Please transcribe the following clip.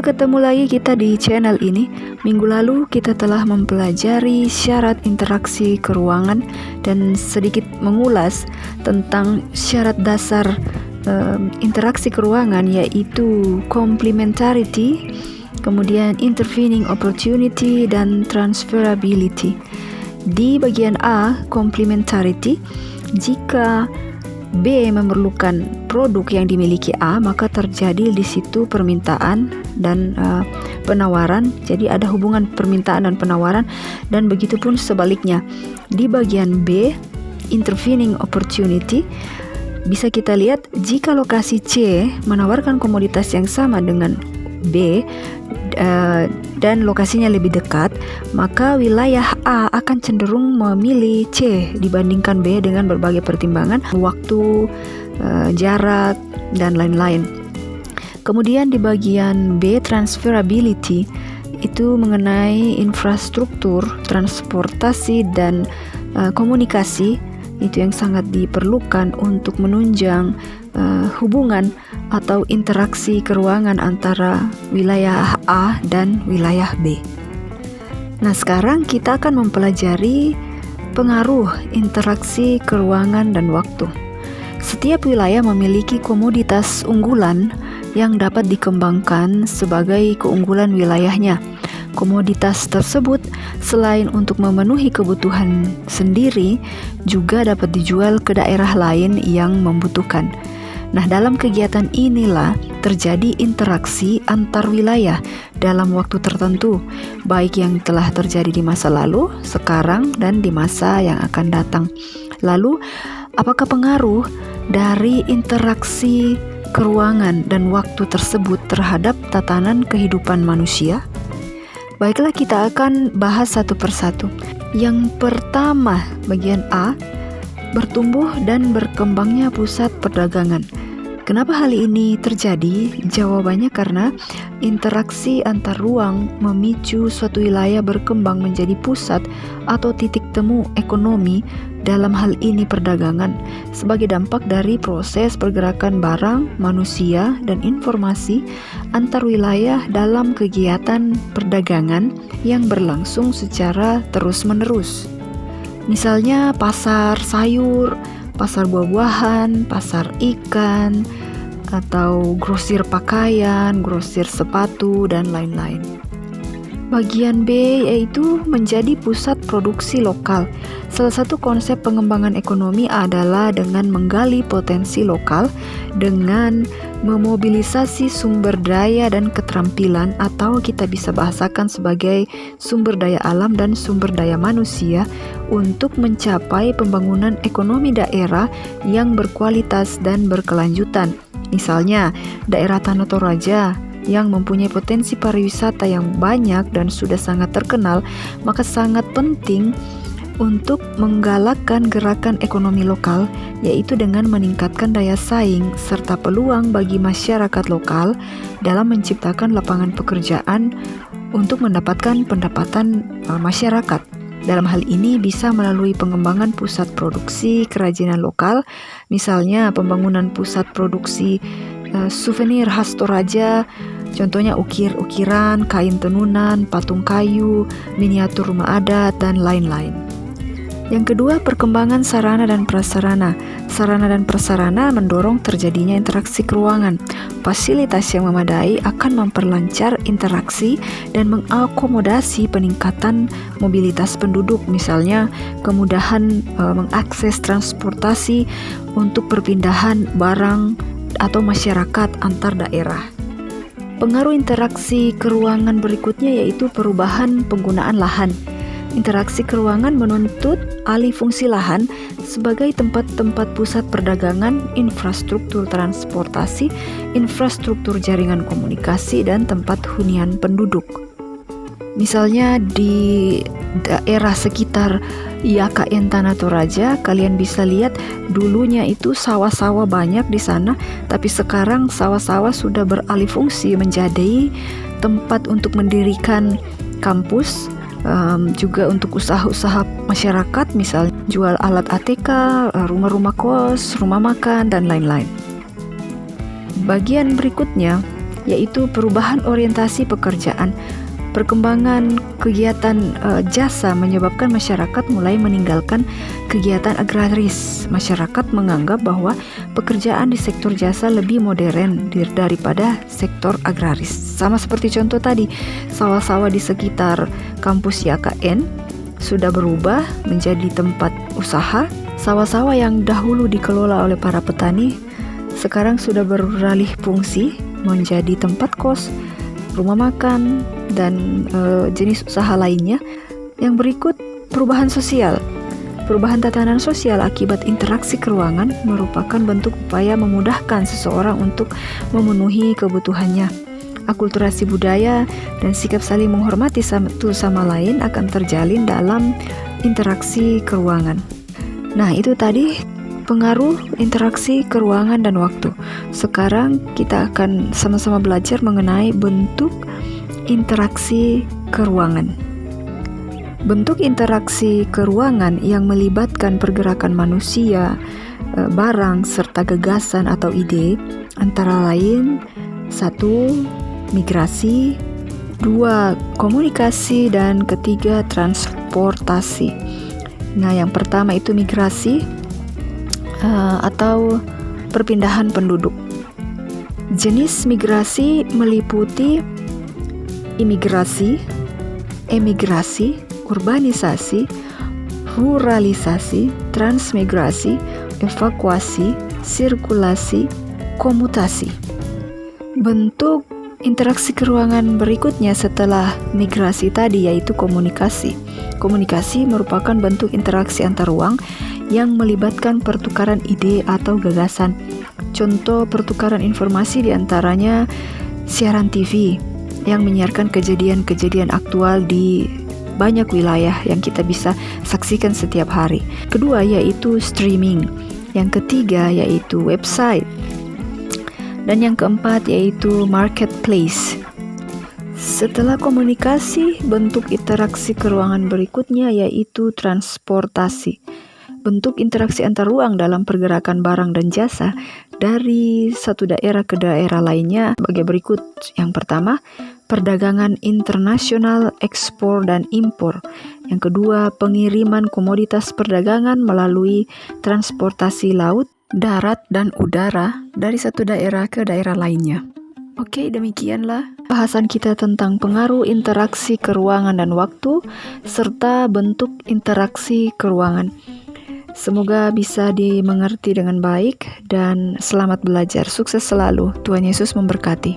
ketemu lagi kita di channel ini. Minggu lalu kita telah mempelajari syarat interaksi keruangan dan sedikit mengulas tentang syarat dasar interaksi keruangan, yaitu complementarity, kemudian intervening opportunity, dan transferability. Di bagian A, complementarity, jika B memerlukan produk yang dimiliki A, maka terjadi di situ permintaan dan penawaran. Jadi ada hubungan permintaan dan penawaran, dan begitu pun sebaliknya. Di bagian B, intervening opportunity, bisa kita lihat jika lokasi C menawarkan komoditas yang sama dengan B dan lokasinya lebih dekat, maka wilayah A akan cenderung memilih C dibandingkan B dengan berbagai pertimbangan waktu, jarak, dan lain-lain. Kemudian di bagian B, transferability, itu mengenai infrastruktur, transportasi, dan komunikasi. Itu yang sangat diperlukan untuk menunjang hubungan atau interaksi keruangan antara wilayah A dan wilayah B. Nah, sekarang kita akan mempelajari pengaruh interaksi keruangan dan waktu. Setiap wilayah memiliki komoditas unggulan yang dapat dikembangkan sebagai keunggulan wilayahnya. Komoditas tersebut selain untuk memenuhi kebutuhan sendiri, juga dapat dijual ke daerah lain yang membutuhkan. Nah, dalam kegiatan inilah terjadi interaksi antar wilayah dalam waktu tertentu, baik yang telah terjadi di masa lalu, sekarang, dan di masa yang akan datang. Lalu, apakah pengaruh dari interaksi keruangan dan waktu tersebut terhadap tatanan kehidupan manusia? Baiklah, kita akan bahas satu persatu. Yang pertama, bagian A, bertumbuh dan berkembangnya pusat perdagangan. Kenapa hal ini terjadi? Jawabannya karena interaksi antar ruang memicu suatu wilayah berkembang menjadi pusat atau titik temu ekonomi, dalam hal ini perdagangan, sebagai dampak dari proses pergerakan barang, manusia, dan informasi antar wilayah dalam kegiatan perdagangan yang berlangsung secara terus-menerus. Misalnya pasar sayur, pasar buah-buahan, pasar ikan, atau grosir pakaian, grosir sepatu, dan lain-lain. Bagian B yaitu menjadi pusat produksi lokal. Salah satu konsep pengembangan ekonomi adalah dengan menggali potensi lokal dengan memobilisasi sumber daya dan keterampilan, atau kita bisa bahasakan sebagai sumber daya alam dan sumber daya manusia, untuk mencapai pembangunan ekonomi daerah yang berkualitas dan berkelanjutan. Misalnya, daerah Tanah Toraja yang mempunyai potensi pariwisata yang banyak dan sudah sangat terkenal, maka sangat penting untuk menggalakkan gerakan ekonomi lokal, yaitu dengan meningkatkan daya saing serta peluang bagi masyarakat lokal dalam menciptakan lapangan pekerjaan untuk mendapatkan pendapatan masyarakat. Dalam hal ini bisa melalui pengembangan pusat produksi kerajinan lokal, misalnya pembangunan pusat produksi souvenir khas Toraja, contohnya ukir-ukiran, kain tenunan, patung kayu, miniatur rumah adat, dan lain-lain. Yang kedua, perkembangan sarana dan prasarana. Sarana dan prasarana mendorong terjadinya interaksi keruangan. Fasilitas yang memadai akan memperlancar interaksi dan mengakomodasi peningkatan mobilitas penduduk, misalnya kemudahan mengakses transportasi untuk perpindahan barang atau masyarakat antar daerah. Pengaruh interaksi keruangan berikutnya yaitu perubahan penggunaan lahan. Interaksi keruangan menuntut alih fungsi lahan sebagai tempat-tempat pusat perdagangan, infrastruktur transportasi, infrastruktur jaringan komunikasi, dan tempat hunian penduduk. Misalnya di daerah sekitar IAKN Tanah Toraja, kalian bisa lihat dulunya itu sawah-sawah banyak di sana, tapi sekarang sawah-sawah sudah beralih fungsi menjadi tempat untuk mendirikan kampus, juga untuk usaha-usaha masyarakat, misalnya jual alat ATK, rumah-rumah kos, rumah makan, dan lain-lain. Bagian berikutnya, yaitu perubahan orientasi pekerjaan. Perkembangan kegiatan jasa menyebabkan masyarakat mulai meninggalkan kegiatan agraris. Masyarakat menganggap bahwa pekerjaan di sektor jasa lebih modern daripada sektor agraris. Sama seperti contoh tadi, sawah-sawah di sekitar kampus YKN sudah berubah menjadi tempat usaha. Sawah-sawah yang dahulu dikelola oleh para petani sekarang sudah beralih fungsi menjadi tempat kos, rumah makan, dan jenis usaha lainnya. Yang berikut, perubahan sosial. Perubahan tatanan sosial akibat interaksi keruangan merupakan bentuk upaya memudahkan seseorang untuk memenuhi kebutuhannya. Akulturasi budaya dan sikap saling menghormati satu sama lain akan terjalin dalam interaksi keruangan. Nah, itu tadi pengaruh interaksi keruangan dan waktu. Sekarang kita akan sama-sama belajar mengenai bentuk interaksi keruangan. Bentuk interaksi keruangan yang melibatkan pergerakan manusia, barang, serta gagasan atau ide antara lain: 1. Migrasi, 2. Komunikasi, dan ketiga transportasi. Nah, yang pertama itu migrasi atau perpindahan penduduk. Jenis migrasi meliputi imigrasi, emigrasi, urbanisasi, ruralisasi, transmigrasi, evakuasi, sirkulasi, komutasi. Bentuk interaksi keruangan berikutnya setelah migrasi tadi yaitu komunikasi. Komunikasi merupakan bentuk interaksi antar ruang yang melibatkan pertukaran ide atau gagasan. Contoh pertukaran informasi diantaranya siaran TV yang menyiarkan kejadian-kejadian aktual di banyak wilayah yang kita bisa saksikan setiap hari. Kedua yaitu streaming. Yang ketiga yaitu website. Dan yang keempat yaitu marketplace. Setelah komunikasi, bentuk interaksi keruangan berikutnya yaitu transportasi. Bentuk interaksi antar ruang dalam pergerakan barang dan jasa dari satu daerah ke daerah lainnya sebagai berikut. Yang pertama, perdagangan internasional, ekspor dan impor. Yang kedua, pengiriman komoditas perdagangan melalui transportasi laut, darat, dan udara dari satu daerah ke daerah lainnya. Oke, demikianlah bahasan kita tentang pengaruh interaksi keruangan dan waktu serta bentuk interaksi keruangan. Semoga bisa dimengerti dengan baik dan selamat belajar. Sukses selalu. Tuhan Yesus memberkati.